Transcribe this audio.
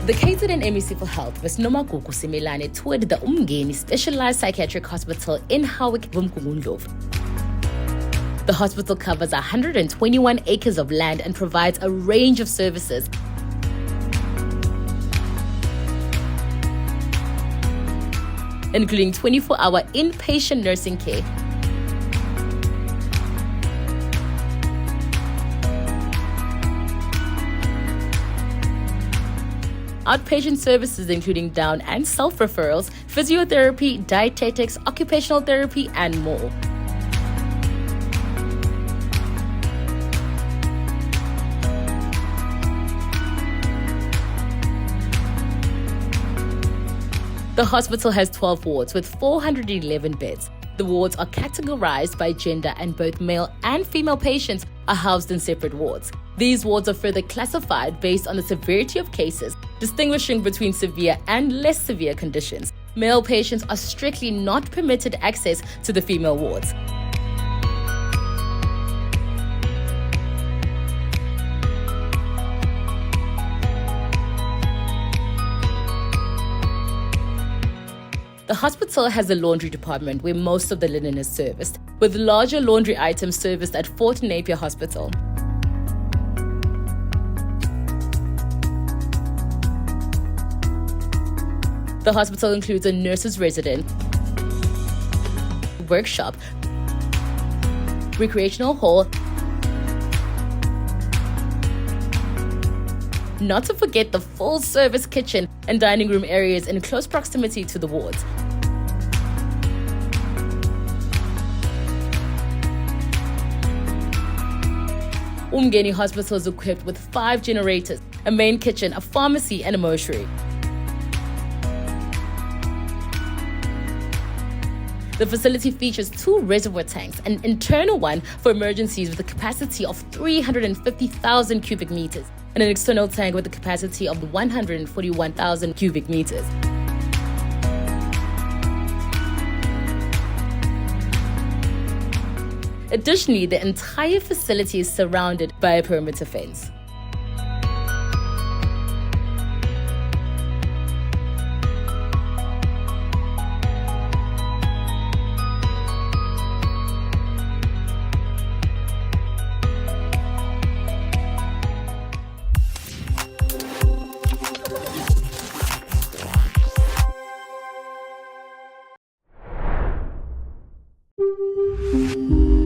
The KZN MEC for Health, Ms. Nomagugu Simelane, toured the Umngeni Specialized Psychiatric Hospital in Howick, Umngeni. The hospital covers 121 acres of land and provides a range of services, including 24-hour inpatient nursing care, outpatient services including down and self-referrals, physiotherapy, dietetics, occupational therapy, and more. The hospital has 12 wards with 411 beds. The wards are categorized by gender and both male and female patients are housed in separate wards. These wards are further classified based on the severity of cases, distinguishing between severe and less severe conditions. Male patients are strictly not permitted access to the female wards. The hospital has a laundry department where most of the linen is serviced, with larger laundry items serviced at Fort Napier Hospital. The hospital includes a nurse's residence, workshop, recreational hall, not to forget the full-service kitchen and dining room areas in close proximity to the wards. Umngeni Hospital is equipped with 5 generators, a main kitchen, a pharmacy, and a mortuary. The facility features 2 reservoir tanks, an internal one for emergencies with a capacity of 350,000 cubic meters, and an external tank with a capacity of 141,000 cubic meters. Additionally, the entire facility is surrounded by a perimeter fence. Thank you.